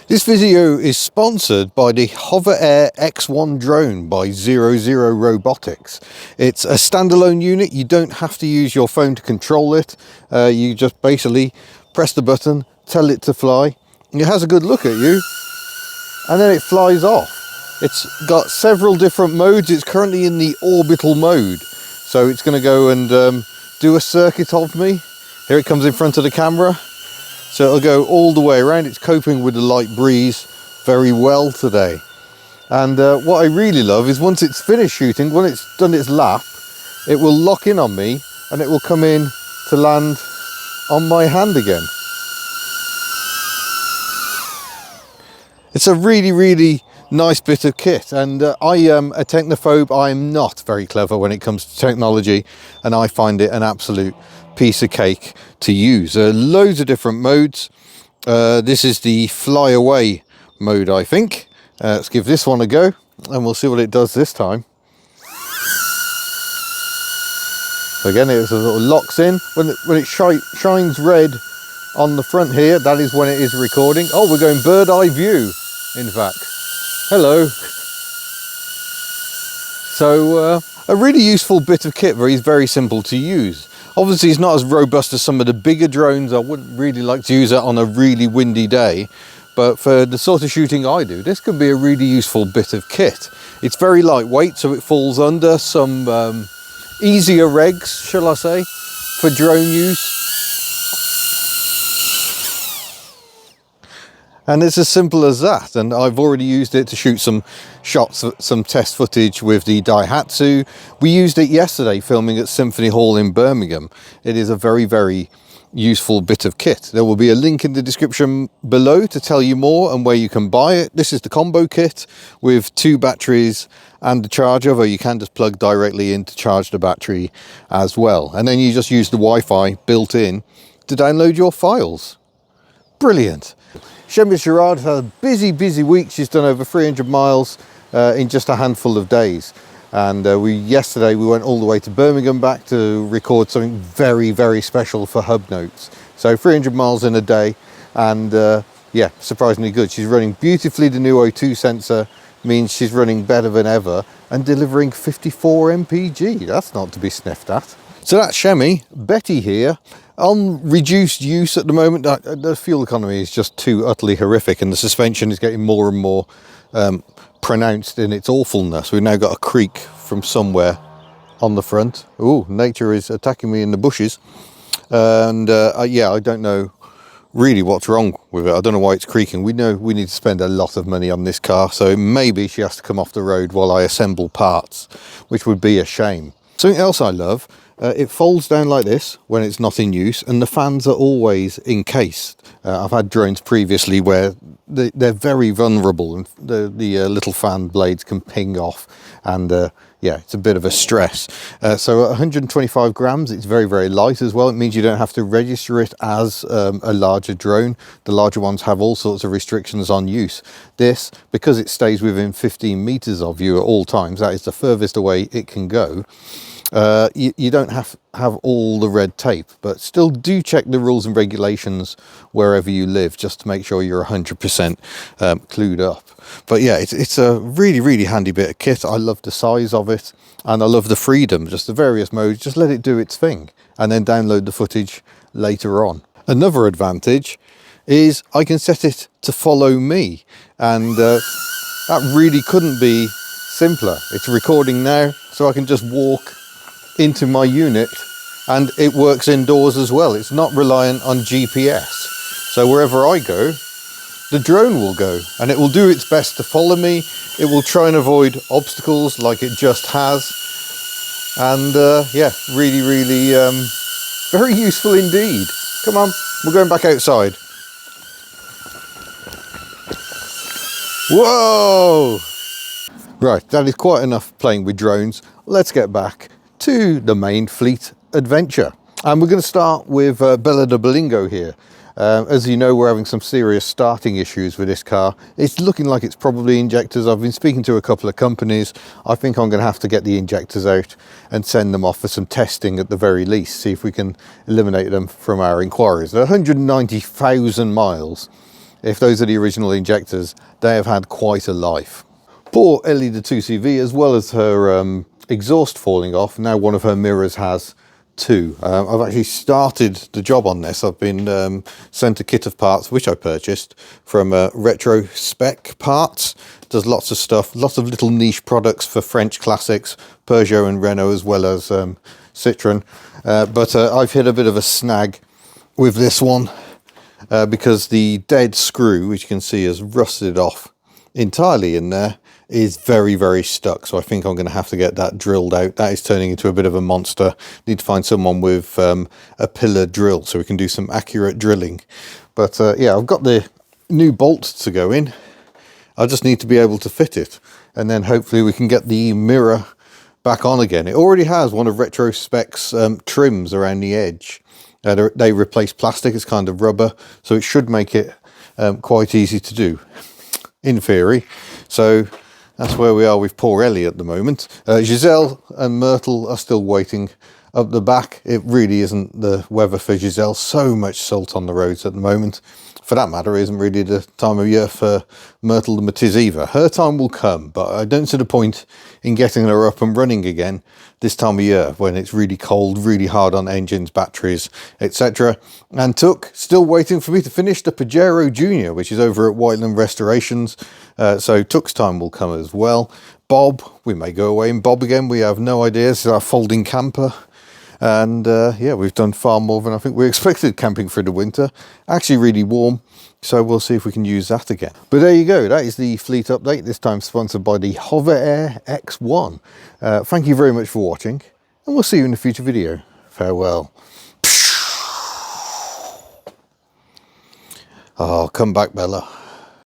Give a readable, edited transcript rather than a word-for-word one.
This video is sponsored by the HoverAir X1 Drone by 00 Robotics. It's a standalone unit. You don't have to use your phone to control it. You just basically press the button, tell it to fly. It has a good look at you and then it flies off. It's got several different modes. It's currently in the orbital mode. So it's going to go and do a circuit of me. Here it comes in front of the camera. So it'll go all the way around. It's coping with the light breeze very well today. And what I really love is once it's finished shooting, when it's done its lap, it will lock in on me and it will come in to land on my hand again. It's a really nice bit of kit, and I am a technophobe. I'm not very clever when it comes to technology, and I find it an absolute piece of cake to use. Loads of different modes. This is the fly away mode, I think. Let's give this one a go and we'll see what it does this time. So again, it sort of locks in. When it shines red on the front here, that is when it is recording. Oh, we're going bird eye view, in fact. Hello. So a really useful bit of kit, very simple to use. Obviously it's not as robust as some of the bigger drones. I wouldn't really like to use it on a really windy day, but for the sort of shooting I do, this could be a really useful bit of kit. It's very lightweight, so it falls under some easier regs, shall I say, for drone use. And it's as simple as that, and I've already used it to shoot some shots, some test footage with the Daihatsu. We used it yesterday filming at Symphony Hall in Birmingham. It is a very useful bit of kit. There will be a link in the description below to tell you more and where you can buy it. This is the combo kit with 2 batteries and a charger, though you can just plug directly in to charge the battery as well. And then you just use the Wi-Fi built in to download your files. Brilliant. Shmy has had a busy week. She's done over 300 miles in just a handful of days. And yesterday we went all the way to Birmingham back to record something very special for Hub Notes. So 300 miles in a day, and yeah, surprisingly good. She's running beautifully. The new O2 sensor means she's running better than ever and delivering 54 mpg. That's not to be sniffed at. So that's Shmy. Betty here. On reduced use at the moment, the fuel economy is just too utterly horrific, and the suspension is getting more and more pronounced in its awfulness. We've now got a creak from somewhere on the front. Oh, nature is attacking me in the bushes. And yeah, I don't know really what's wrong with it. I don't know why it's creaking. We know we need to spend a lot of money on this car, so maybe she has to come off the road while I assemble parts, which would be a shame. Something else I love, it folds down like this when it's not in use, and the fans are always encased. I've had drones previously where they're very vulnerable, and the little fan blades can ping off, and yeah, it's a bit of a stress. So at 125 grams, it's very light as well. It means you don't have to register it as a larger drone. The larger ones have all sorts of restrictions on use. This, because it stays within 15 meters of you at all times, that is the furthest away it can go. You don't have all the red tape, but still do check the rules and regulations wherever you live, just to make sure you're 100% clued up. But yeah, it's a really handy bit of kit. I love the size of it, and I love the freedom, just the various modes. Just let it do its thing and then download the footage later on. Another advantage is I can set it to follow me, and that really couldn't be simpler. It's recording now, so I can just walk into my unit and it works indoors as well. It's not reliant on GPS, so wherever I go, the drone will go, and it will do its best to follow me. It will try and avoid obstacles like it just has, and yeah, really very useful indeed. Come on, we're going back outside. Whoa! Right, that is quite enough playing with drones. Let's get back to the main fleet adventure, and we're going to start with Bella de Bolingo here. As you know, we're having some serious starting issues with this car. It's looking like it's probably injectors. I've been speaking to a couple of companies. I think I'm going to have to get the injectors out and send them off for some testing at the very least, see if we can eliminate them from our inquiries. They're 190,000 miles if those are the original injectors, they have had quite a life. Poor Ellie the 2CV, as well as her exhaust falling off, now one of her mirrors has too. I've actually started the job on this. I've been sent a kit of parts, which I purchased from Retro Spec Parts. Does lots of stuff, lots of little niche products for French classics, Peugeot and Renault, as well as Citroën. But I've hit a bit of a snag with this one because the dead screw, which you can see has rusted off entirely in there, is very, very stuck. So I think I'm going to have to get that drilled out. That is turning into a bit of a monster. Need to find someone with a pillar drill so we can do some accurate drilling. But yeah, I've got the new bolt to go in. I just need to be able to fit it, and then hopefully we can get the mirror back on again. It already has one of Retro Spec's trims around the edge. They replace plastic, it's kind of rubber, so it should make it quite easy to do, in theory. So that's where we are with poor Ellie at the moment. Giselle and Myrtle are still waiting up the back. It really isn't the weather for Giselle. So much salt on the roads at the moment. For that matter, it isn't really the time of year for Myrtle and Matisse either. Her time will come, but I don't see the point in getting her up and running again this time of year when it's really cold, really hard on engines, batteries, etc. And Took, still waiting for me to finish the Pajero Junior, which is over at Whiteland Restorations. So Took's time will come as well. Bob, we may go away in Bob again. We have no idea. This is our folding camper. And yeah, we've done far more than I think we expected camping through the winter. Actually really warm, so we'll see if we can use that again. But there you go, that is the fleet update, this time sponsored by the HoverAir X1. Thank you very much for watching, and we'll see you in a future video. Farewell. Oh, come back, Bella.